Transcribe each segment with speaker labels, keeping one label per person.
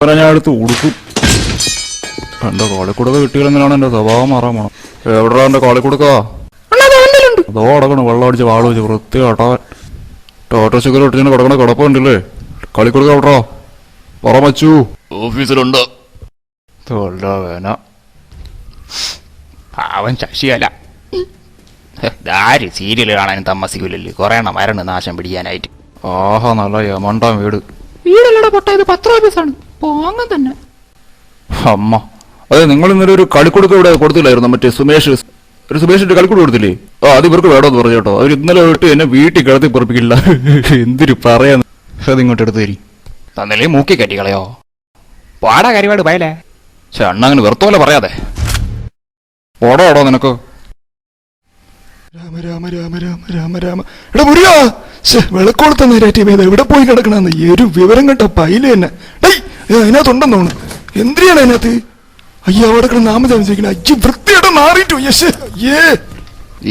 Speaker 1: ഒരുത്തനെ ഞാൻ എടുത്ത് ഉടുക്കും. എന്റെ കാളിക്കുടുക്ക കിട്ടിയില്ലെങ്കിലാണ് എന്റെ സ്വഭാവം മാറാൻ പോണം. എവിടാ എന്റെ കാളിക്കുടുക്കാ? അതോ അടക്കണം വെള്ളം അടിച്ച് വാള് വെച്ച് വൃത്തി കാട്ടാൻ. ടോട്ടോ ശുഗർ ഇട്ടിന് കിടക്കണ കിടപ്പുണ്ടല്ലേ? കളിക്കുടുക്ക എവിടാ? പറ മച്ചു. ഓഫീസിലുണ്ട്. വേന
Speaker 2: അവൻ ശശിയല്ല. ആര് സീരിയൽ കാണാനും താമസിക്കൂലല്ലേ? കുറെ എണ്ണം വരണം നാശം പിടിക്കാനായിട്ട്.
Speaker 1: ആഹാ നല്ല യമണ്ടാ വീട്.
Speaker 3: വീടല്ലടാ പൊട്ട, ഇത് പത്ര ഓഫീസാണ്. പോങ്ങൻ തന്നെ.
Speaker 1: അമ്മ അതെ, നിങ്ങൾ ഇന്നലെ ഒരു കളിക്കുടുക്ക ഇവിടെ കൊടുത്തില്ലായിരുന്നു? മറ്റേ സുമേഷിന്റെ കളിക്കുടു കൊടുത്തില്ലേ? അത് ഇവർക്ക് വേണമെന്ന് പറഞ്ഞു കേട്ടോ. അവർ ഇന്നലെ തൊട്ട് എന്നെ വീട്ടിൽ കിടത്തി പൊറപ്പിക്കില്ല. എന്തിനു പറയാന്ന്. അത് ഇങ്ങോട്ട് എടുത്തു തരി.
Speaker 2: തന്നല്ലേ മൂക്കി കെട്ടിക്കളയോ? പാടാ കരിപാട് പയലേ.
Speaker 1: അണ്ണ അങ്ങനെ വെറുത്തോലെ പറയാതെ. ഓടോ നിനക്ക്.
Speaker 4: രാമ രാമ രാമ രാമ രാമ രാമ. എടാ മുരുകാ, വിളക്കോളത്തെ നേരാറ്റി വേദ എവിടെ പോയി കിടക്കണെന്ന് ഒരു വിവരം കേട്ട പൈല് തന്നെ. അതിനകത്തുണ്ടെന്ന് തോന്നുന്നു. എന്തിനാണ് അതിനകത്ത്? അയ്യോ അവിടെ കിടന്ന് നാമജാപം ചെയ്യണേ. അയ്യോ വൃത്തിയായിട്ട് മാറിയിട്ടു. യശ് അയ്യേ.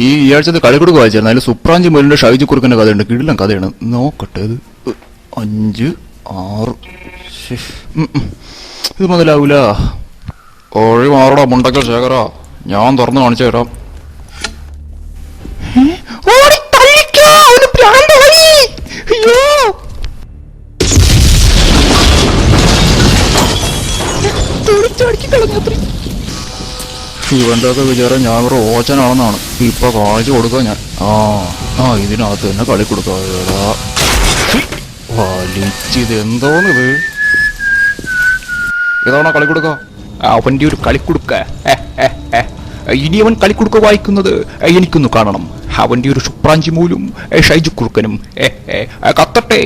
Speaker 1: ഈ ആഴ്ചത്തെ കളിക്കുടുക്ക് വായിച്ചായിരുന്നു. അതിൽ സുപ്രാഞ്ചി മുരളിന്റെ ഷൈജു കുറുക്കന്റെ കഥയുണ്ട്. കിടിലം കഥയാണ്. നോക്കട്ടെ. ഇത് 5, 6. ഇത് മുതലാവൂല. ഒഴി മാറടാ മുണ്ടക്കൽ ശേഖരാ. ഞാൻ തുറന്നു കാണിച്ചു തരാം. ഇവന്റെ ഒക്കെ വിചാരം ഞാൻ ഒരു ഓച്ചനാണെന്നാണ്. ഇപ്പൊ കാണിച്ചു കൊടുക്കുക ഞാൻ. ഇതിനകത്ത് തന്നെ കളി കൊടുക്കാ. വലിച്ചിത് എന്തോന്നിത്? ഇതാണോ കളി കൊടുക്ക?
Speaker 2: അവന്റെ ഒരു കളിക്കുടുക്ക. ഇനി അവൻ കളിക്കുടുക്ക വായിക്കുന്നത് എനിക്കൊന്ന് കാണണം. അവന്റെ ഒരു സുപ്രാഞ്ചി മൂലും ഷൈജു കുറുക്കനും കത്തട്ടെ.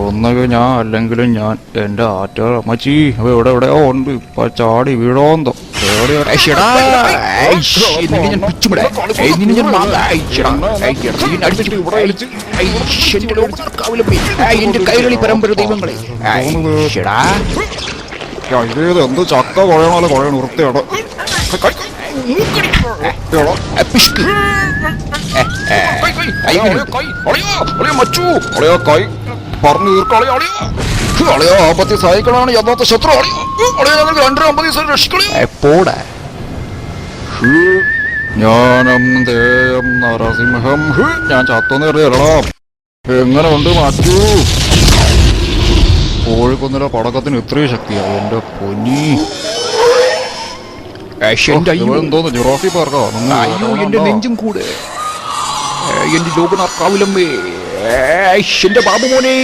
Speaker 1: ഒന്നൊക്കെ ഞാൻ അല്ലെങ്കിലും ഞാൻ. എന്റെ ആറ്റാൾ അമ്മച്ചി അവ എവിടെയോ ഉണ്ട്. ഇപ്പൊ ചാടി വീഴോന്തോ.
Speaker 2: എന്റെ കൈരളി പരമ്പര ദൈവങ്ങളെ.
Speaker 1: ഇത് എന്ത് ചക്ക കുഴയണോ കുഴയണ വൃത്തിയോടെ. പറഞ്ഞു തീർക്കളിയോ? ആപത്തി സഹിക്കണാണ് യഥാർത്ഥ ശത്രു. ഞങ്ങൾക്ക് 250 ദിവസം രക്ഷിക്കളി. ജ്ഞാനം ദേയം നരസിംഹം. ഞാൻ ചത്തോന്ന് കരുതിയടാം. എങ്ങനെ ഉണ്ട് മാറ്റൂ? കോഴിക്കൊന്നിലെ പടക്കത്തിന് ഇത്രയും ശക്തിയായി. എന്റെ പൊന്നി. എന്തോന്ന് ജുറാസി പാർക്കോ?
Speaker 2: അയ്യോ എന്റെ നെഞ്ചും കൂടെ. എന്റെ ലോകനാർക്കാവിലമ്മേ. എന്റെ ബാബുമോനെ.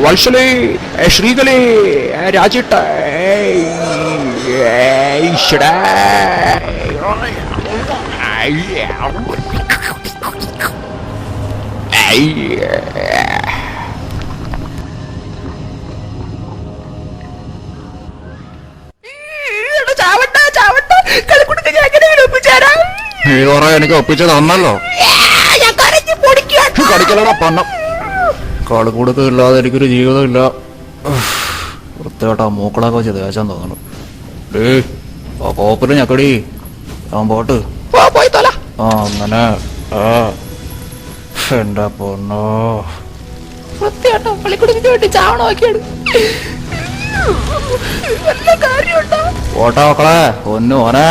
Speaker 2: വത്സലേ, ശ്രീകലേ, രാജേട്ട.
Speaker 1: എനിക്ക് ഒപ്പിച്ച് തന്നല്ലോ. കടിക്കലടാ പണം. കളിക്കൂടുക്ക ഇല്ലാതെ എനിക്കൊരു ജീവിതമില്ല. വൃത്തികേട്ടാ മൂക്കളൊക്കെ വെച്ച് ദേശം തോന്നണം. കോപ്പില് ഞക്കടി. ഞാൻ പോട്ട്. അങ്ങനെ. എന്റെ പൊന്നോ.
Speaker 3: വൃത്തിയാട്ടോ കളിക്കുടുക്ക് വേണ്ടി ചാവണോക്കിയാണ്.
Speaker 1: പോട്ടാ മക്കളെ. പൊന്നു ഓനെ.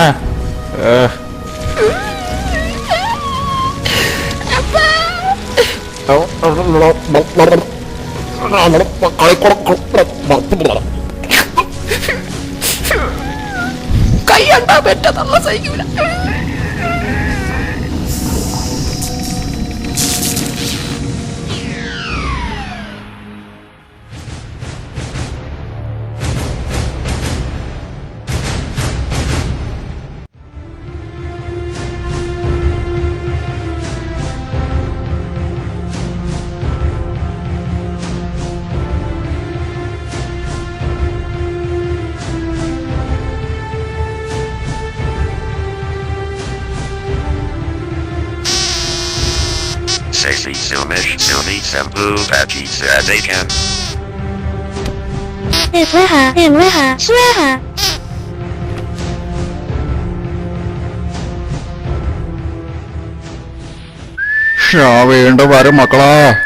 Speaker 3: കൈ കണ്ടാ പറ്റാ നല്ല സഹിക്കൂല.
Speaker 5: Sasi Sumish Sumi Sambu Baji Sadakan.
Speaker 6: เห็นไหมคะช่วยค่ะ
Speaker 1: വീണ്ടും വരും മക്കളാ.